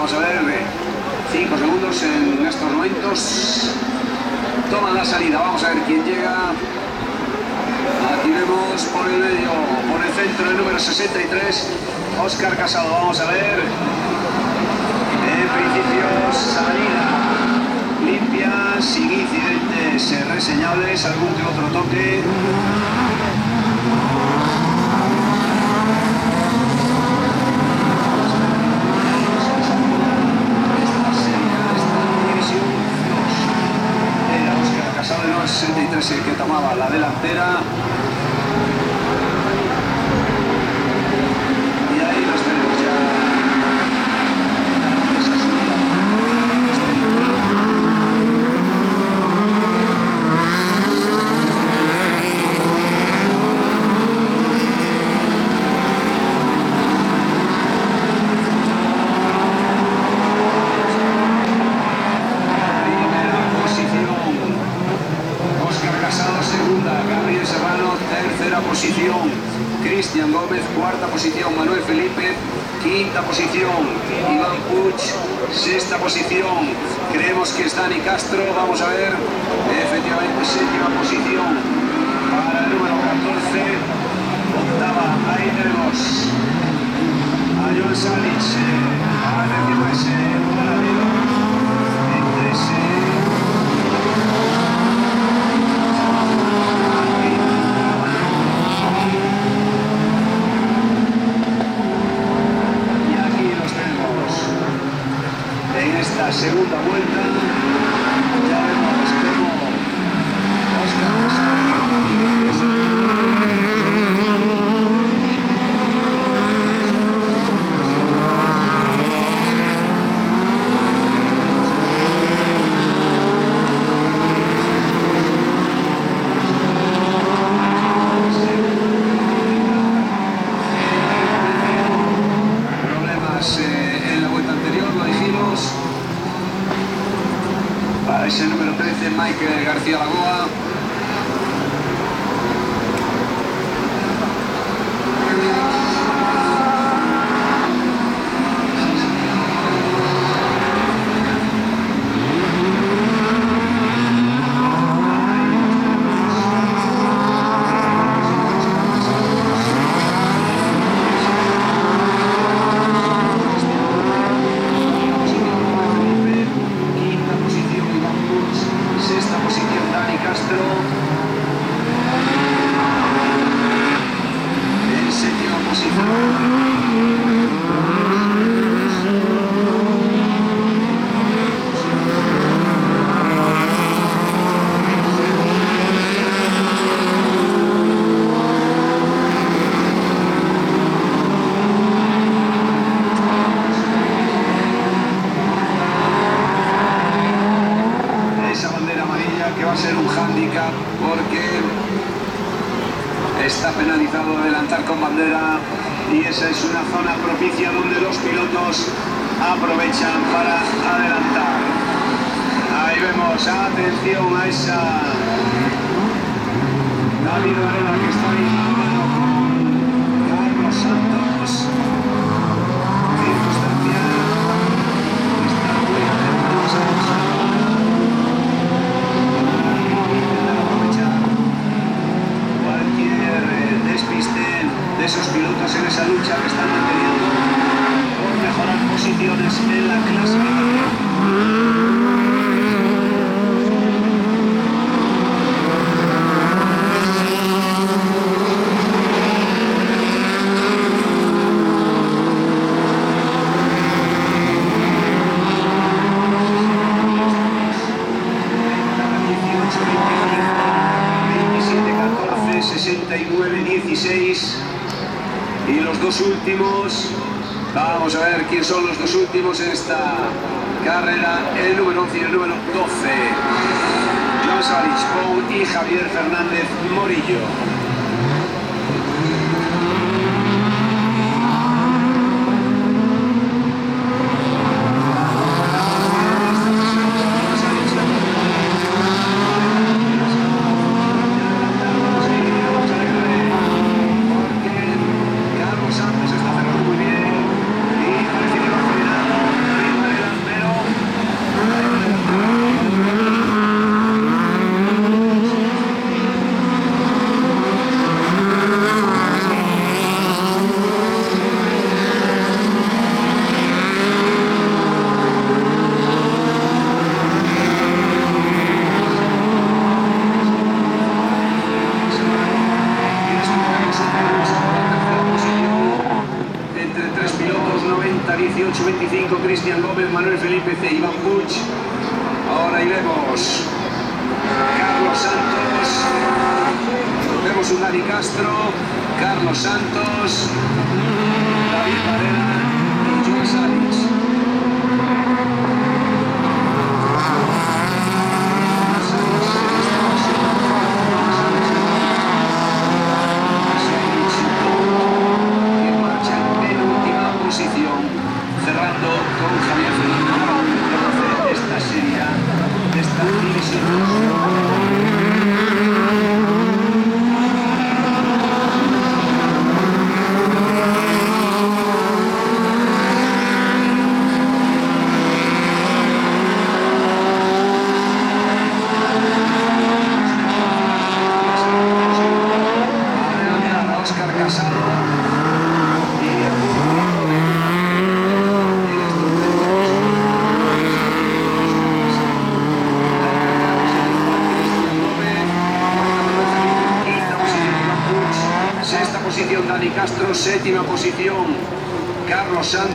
Vamos a ver, 5 segundos en estos momentos. Toman la salida, vamos a ver quién llega. Aquí vemos por el medio, por el centro, el número 63, Óscar Casado. Vamos a ver. En principio, salida limpia, sin incidentes reseñables, algún que otro toque. Casado de los 63 el que tomaba la delantera. Y ahí los tenemos ya. Posición Cristian Gómez, cuarta posición Manuel Felipe, quinta posición Iván Puig, sexta posición creemos que es Dani Castro, vamos a ver, efectivamente séptima posición para el número 14, octava, ahí tenemos a Joan Salic, a ese paralelo entre ese. En esta segunda vuelta ya vemos cómo Óscar problemas en la vuelta anterior, lo dijimos. Para ese número 13, Michael García Lagoa. Está penalizado adelantar con bandera y esa es una zona propicia donde los pilotos aprovechan para adelantar. Ahí vemos, atención a esa David Varela que está ahí mano con Carlos Santos. Circunstancia está muy atentos a esa. Despiste de esos pilotos en esa lucha que están manteniendo por mejorar posiciones en la clasificación. Y los dos últimos, vamos a ver quién son los dos últimos en esta carrera, el número 11 y el número 12, Joan Salic y Javier Fernández Morillo. Cristian Gómez, Manuel Felipe C, Iván Puig. Ahora ahí vemos Carlos Santos, vemos un Dani Castro, Carlos Santos, David Varela y Joan Salis. Cerrando con Javier Fernández de esta serie, de esta división. Óscar Casado sexta posición Dani Castro, séptima posición Carlos Santos.